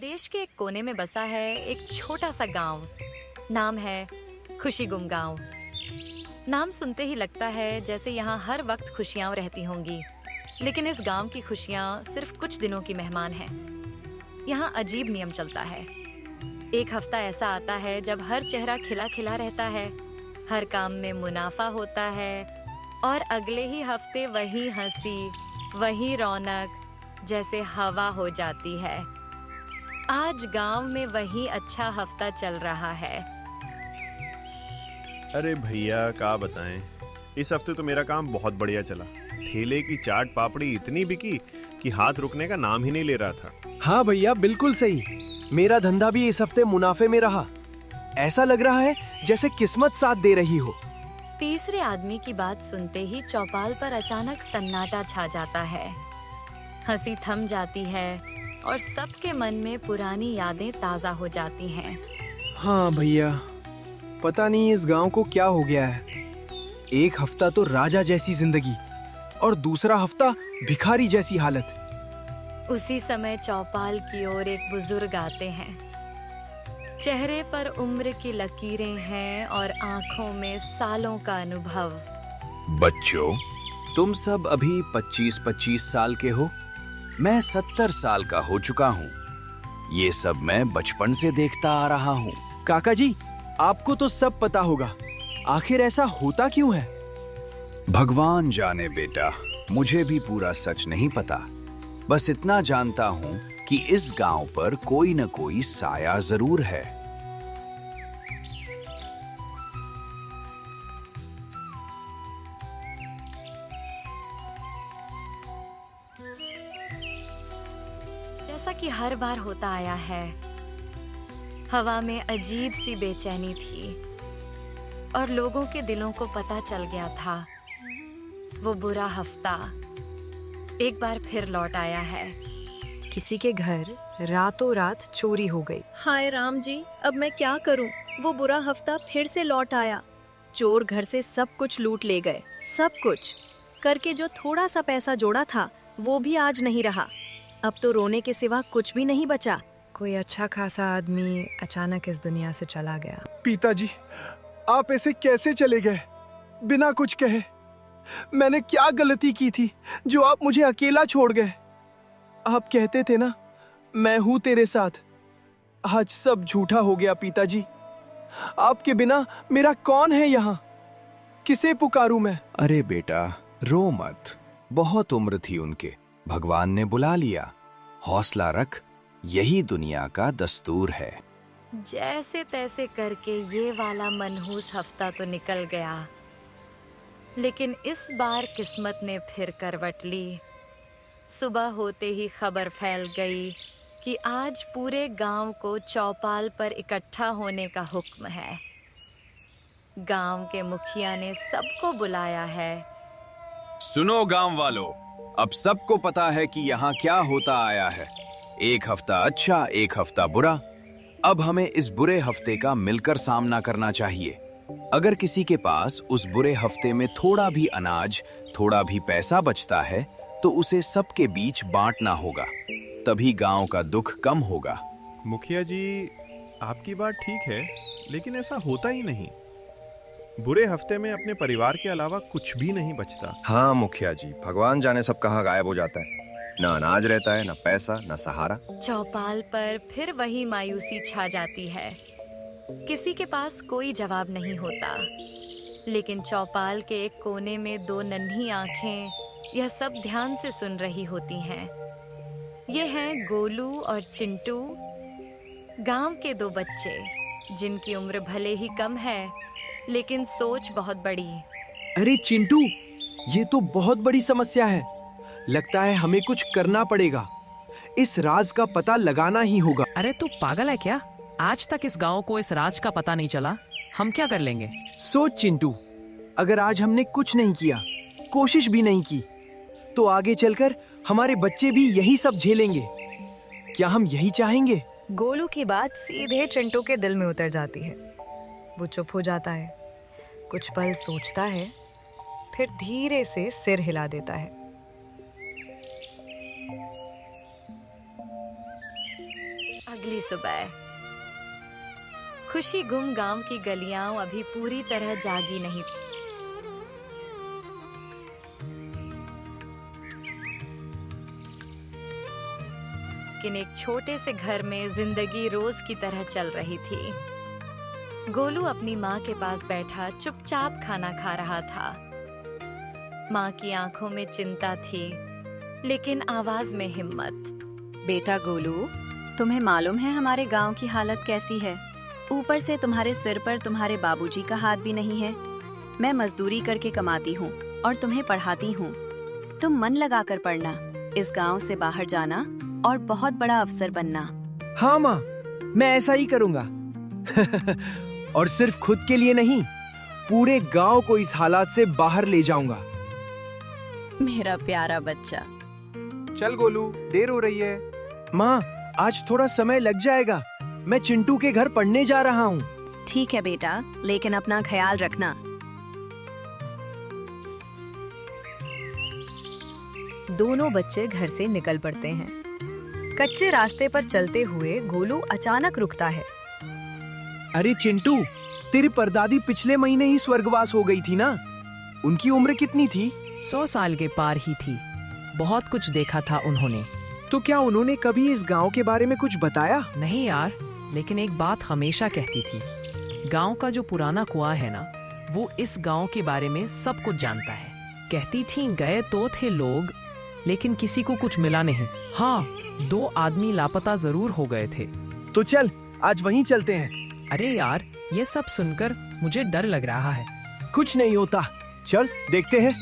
देश के एक कोने में बसा है एक छोटा सा गांव। नाम है खुशीगुम गांव। नाम सुनते ही लगता है जैसे यहाँ हर वक्त खुशियां रहती होंगी, लेकिन इस गांव की खुशियां सिर्फ कुछ दिनों की मेहमान हैं। यहाँ अजीब नियम चलता है। एक हफ्ता ऐसा आता है जब हर चेहरा खिला खिला रहता है, हर काम में मुनाफा होता है, और अगले ही हफ्ते वही हंसी, वही रौनक जैसे हवा हो जाती है। आज गांव में वही अच्छा हफ्ता चल रहा है। अरे भैया क्या बताएं, इस हफ्ते तो मेरा काम बहुत बढ़िया चला। ठेले की चाट पापड़ी इतनी बिकी कि हाथ रुकने का नाम ही नहीं ले रहा था। हाँ भैया, बिल्कुल सही। मेरा धंधा भी इस हफ्ते मुनाफे में रहा। ऐसा लग रहा है जैसे किस्मत साथ दे रही हो। तीसरे आदमी की बात सुनते ही चौपाल पर अचानक सन्नाटा छा जाता है। हंसी थम जाती है और सबके मन में पुरानी यादें ताजा हो जाती हैं। हाँ भैया, पता नहीं इस गांव को क्या हो गया है। एक हफ्ता तो राजा जैसी जिंदगी और दूसरा हफ्ता भिखारी जैसी हालत। उसी समय चौपाल की ओर एक बुजुर्ग आते हैं। चेहरे पर उम्र की लकीरें हैं और आंखों में सालों का अनुभव। बच्चों, तुम सब अभी 25-25 साल के हो। मैं 70 साल का हो चुका हूँ। ये सब मैं बचपन से देखता आ रहा हूँ। काका जी, आपको तो सब पता होगा। आखिर ऐसा होता क्यों है? भगवान जाने बेटा, मुझे भी पूरा सच नहीं पता। बस इतना जानता हूँ कि इस गांव पर कोई न कोई साया जरूर है। जैसा कि हर बार होता आया है, हवा में अजीब सी बेचैनी थी और लोगों के दिलों को पता चल गया था। वो बुरा हफ्ता एक बार फिर लौट आया है। किसी के घर रातों रात चोरी हो गई। हाय राम जी, अब मैं क्या करूं? वो बुरा हफ्ता फिर से लौट आया। चोर घर से सब कुछ लूट ले गए। सब कुछ करके जो थोड़ा सा पैसा जोड़ा था वो भी आज नहीं रहा। अब तो रोने के सिवा कुछ भी नहीं बचा। कोई अच्छा खासा आदमी अचानक इस दुनिया से चला गया। पिताजी, आप ऐसे कैसे चले गए बिना कुछ कहे? मैंने क्या गलती की थी जो आप मुझे अकेला छोड़ गए? आप कहते थे ना, मैं हूं तेरे साथ। आज सब झूठा हो गया पिताजी। आपके बिना मेरा कौन है यहाँ? किसे पुकारूं मैं? अरे बेटा, रो मत। बहुत उम्र थी उनके, भगवान ने बुला लिया। हौसला रख, यही दुनिया का दस्तूर है। जैसे तैसे करके ये वाला मनहूस हफ्ता तो निकल गया, लेकिन इस बार किस्मत ने फिर करवट ली। सुबह होते ही खबर फैल गई कि आज पूरे गांव को चौपाल पर इकट्ठा होने का हुक्म है। गांव के मुखिया ने सबको बुलाया है। सुनो गांव वालों, अब सबको पता है कि यहाँ क्या होता आया है। एक हफ्ता अच्छा, एक हफ्ता बुरा। अब हमें इस बुरे हफ्ते का मिलकर सामना करना चाहिए। अगर किसी के पास उस बुरे हफ्ते में थोड़ा भी अनाज, थोड़ा भी पैसा बचता है तो उसे सबके बीच बांटना होगा। तभी गांव का दुख कम होगा। मुखिया जी, आपकी बात ठीक है, लेकिन ऐसा होता ही नहीं। बुरे हफ्ते में अपने परिवार के अलावा कुछ भी नहीं बचता। हाँ मुखिया जी, भगवान जाने सब कहाँ गायब हो जाता है। न अनाज रहता है, न पैसा, न सहारा। चौपाल पर फिर वही मायूसी छा जाती है। किसी के पास कोई जवाब नहीं होता, लेकिन चौपाल के एक कोने में दो नन्ही आंखें यह सब ध्यान से सुन रही होती हैं। ये हैं गोलू और चिंटू, गांव के दो बच्चे जिनकी उम्र भले ही कम है, लेकिन सोच बहुत बड़ी। अरे चिंटू, ये तो बहुत बड़ी समस्या है। लगता है हमें कुछ करना पड़ेगा। इस राज का पता लगाना ही होगा। अरे तू पागल है क्या? आज तक इस गांव को इस राज का पता नहीं चला। हम क्या कर लेंगे? सोच चिंटू, अगर आज हमने कुछ नहीं किया, कोशिश भी नहीं की, तो आगे चलकर हमारे बच्चे भी यही सब झेलेंगे। क्या हम यही चाहेंगे? गोलू की बात सीधे चिंटू के दिल में उतर जाती है। वो चुप हो जाता है, कुछ पल सोचता है, फिर धीरे से सिर हिला देता है। अगली सुबह खुशी गुम गांव की गलियां अभी पूरी तरह जागी नहीं थी। लेकिन एक छोटे से घर में जिंदगी रोज की तरह चल रही थी। गोलू अपनी माँ के पास बैठा चुपचाप खाना खा रहा था। माँ की आंखों में चिंता थी, लेकिन आवाज में हिम्मत। बेटा गोलू, तुम्हें मालूम है हमारे गांव की हालत कैसी है? ऊपर से तुम्हारे सिर पर तुम्हारे बाबूजी का हाथ भी नहीं है। मैं मजदूरी करके कमाती हूँ और तुम्हें पढ़ाती हूँ। तुम मन लगाकर पढ़ना, इस गांव से बाहर जाना और बहुत बड़ा अफसर बनना। हाँ माँ, मैं ऐसा ही करूँगा। और सिर्फ खुद के लिए नहीं, पूरे गांव को इस हालात से बाहर ले जाऊंगा। मेरा प्यारा बच्चा। चल गोलू, देर हो रही है। माँ, आज थोड़ा समय लग जाएगा। मैं चिंटू के घर पढ़ने जा रहा हूँ। ठीक है बेटा, लेकिन अपना ख्याल रखना। दोनों बच्चे घर से निकल पड़ते हैं। कच्चे रास्ते पर चलते हुए गोलू अचानक रुकता है। अरे चिंटू, तेरी परदादी पिछले महीने ही स्वर्गवास हो गई थी ना? उनकी उम्र कितनी थी? 100 साल के पार ही थी। बहुत कुछ देखा था उन्होंने। तो क्या उन्होंने कभी इस गांव के बारे में कुछ बताया? नहीं यार, लेकिन एक बात हमेशा कहती थी, गांव का जो पुराना कुआं है ना, वो इस गांव के बारे में सब कुछ जानता है। कहती थी गए तो थे लोग, लेकिन किसी को कुछ मिला नहीं। हाँ, 2 आदमी लापता जरूर हो गए थे। तो चल, आज वहीं चलते हैं। अरे यार, ये सब सुनकर मुझे डर लग रहा है। कुछ नहीं होता, चल देखते हैं।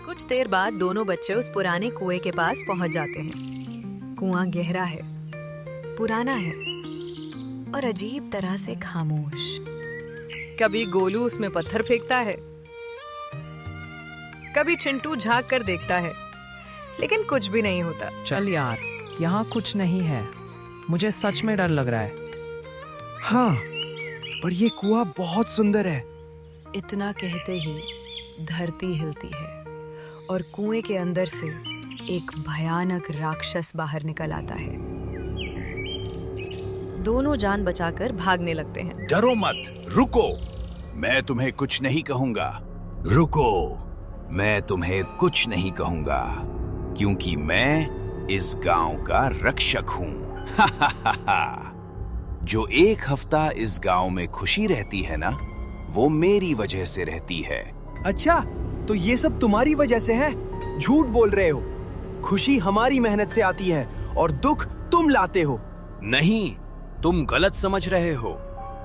कुछ देर बाद दोनों बच्चे उस पुराने कुएं के पास पहुंच जाते हैं। कुआं गहरा है, पुराना है और अजीब तरह से खामोश। कभी गोलू उसमें पत्थर फेंकता है, कभी चिंटू झांक कर देखता है, लेकिन कुछ भी नहीं होता। चल यार, यहाँ कुछ नहीं है। मुझे सच में डर लग रहा है। हाँ, पर ये कुआं बहुत सुंदर है। इतना कहते ही धरती हिलती है और कुएं के अंदर से एक भयानक राक्षस बाहर निकल आता है। दोनों जान बचाकर भागने लगते हैं। डरो मत, रुको, मैं तुम्हें कुछ नहीं कहूंगा। रुको, मैं तुम्हें कुछ नहीं कहूंगा, क्योंकि मैं इस गांव का रक्षक हूँ। जो 1 हफ्ता इस गांव में खुशी रहती है ना, वो मेरी वजह से रहती है। अच्छा, तो ये सब तुम्हारी वजह से है? झूठ बोल रहे हो। खुशी हमारी मेहनत से आती है और दुख तुम लाते हो। नहीं, तुम गलत समझ रहे हो।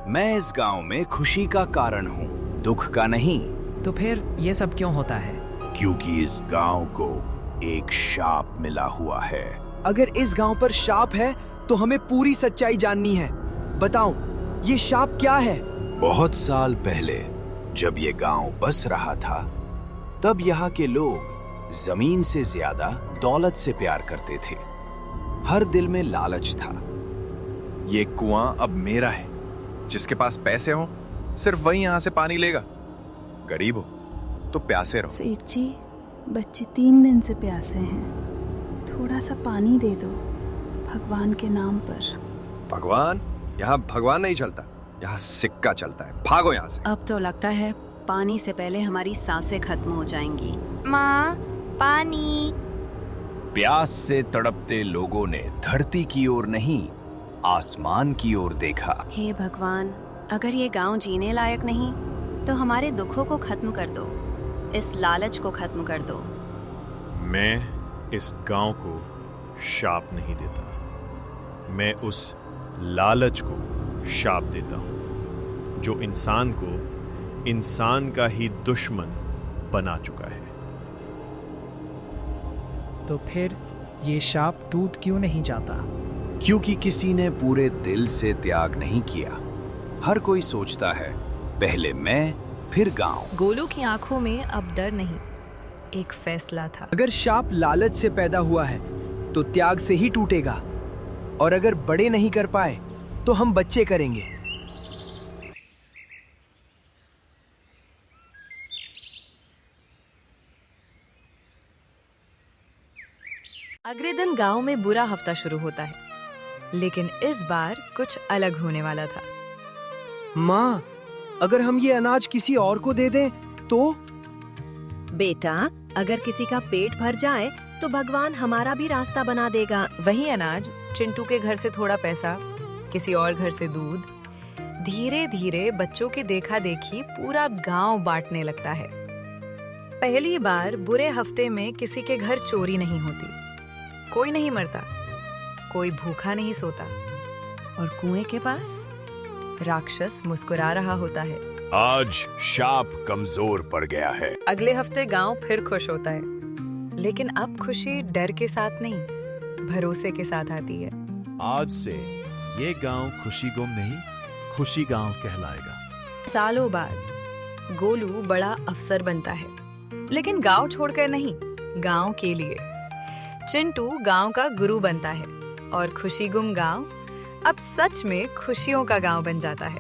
मैं इस गांव में खुशी का कारण हूँ, दुख का नहीं। तो फिर ये सब क्यों होता है? क्योंकि इस गांव को एक शाप मिला हुआ है। अगर इस गांव पर शाप है, तो हमें पूरी सच्चाई जाननी है। बताओ, ये शाप क्या है? बहुत साल पहले जब ये गांव बस रहा था, तब यहाँ के लोग जमीन से ज्यादा दौलत से प्यार करते थे। हर दिल में लालच था। ये कुआं अब मेरा है। जिसके पास पैसे हो, सिर्फ वही यहाँ से पानी लेगा। गरीब हो तो प्यासे रहो। सेठ जी, बच्चे 3 दिन से प्यासे हैं। थोड़ा सा पानी दे दो, भगवान के नाम पर। भगवान? यहाँ भगवान नहीं चलता, यहाँ सिक्का चलता है। भागो यहाँ से। अब तो लगता है पानी से पहले हमारी सांसें खत्म हो जाएंगी। माँ, पानी। प्यास से तड़पते लोगों ने धरती की ओर नहीं, आसमान की ओर देखा। हे भगवान, अगर ये गांव जीने लायक नहीं, तो हमारे दुखों को खत्म कर दो, इस लालच को खत्म कर दो। मैं इस गांव को शाप नहीं देता, मैं उस लालच को शाप देता हूं जो इंसान को इंसान का ही दुश्मन बना चुका है। तो फिर ये शाप टूट क्यों नहीं जाता? क्योंकि किसी ने पूरे दिल से त्याग नहीं किया। हर कोई सोचता है पहले मैं, फिर गांव। गोलू की आंखों में अब डर नहीं, एक फैसला था। अगर शाप लालच से पैदा हुआ है, तो त्याग से ही टूटेगा। और अगर बड़े नहीं कर पाए, तो हम बच्चे करेंगे। अगले दिन गांव में बुरा हफ्ता शुरू होता है, लेकिन इस बार कुछ अलग होने वाला था। माँ, अगर हम ये अनाज किसी और को दे दें तो? बेटा, अगर किसी का पेट भर जाए तो भगवान हमारा भी रास्ता बना देगा। वही अनाज, चिंटू के घर से थोड़ा पैसा, किसी और घर से दूध, धीरे धीरे बच्चों की देखा देखी पूरा गांव बांटने लगता है। पहली बार बुरे हफ्ते में किसी के घर चोरी नहीं होती, कोई नहीं मरता, कोई भूखा नहीं सोता, और कुएं के पास राक्षस मुस्कुरा रहा होता है। आज शाप कमजोर पड़ गया है। अगले हफ्ते गांव फिर खुश होता है, लेकिन अब खुशी डर के साथ नहीं, भरोसे के साथ आती है। आज से ये गांव खुशी गुम नहीं, खुशी गांव कहलाएगा। सालों बाद गोलू बड़ा अफसर बनता है, लेकिन गांव छोड़कर नहीं, गांव के लिए। चिंटू गांव का गुरु बनता है और खुशी गुम गांव अब सच में खुशियों का गांव बन जाता है।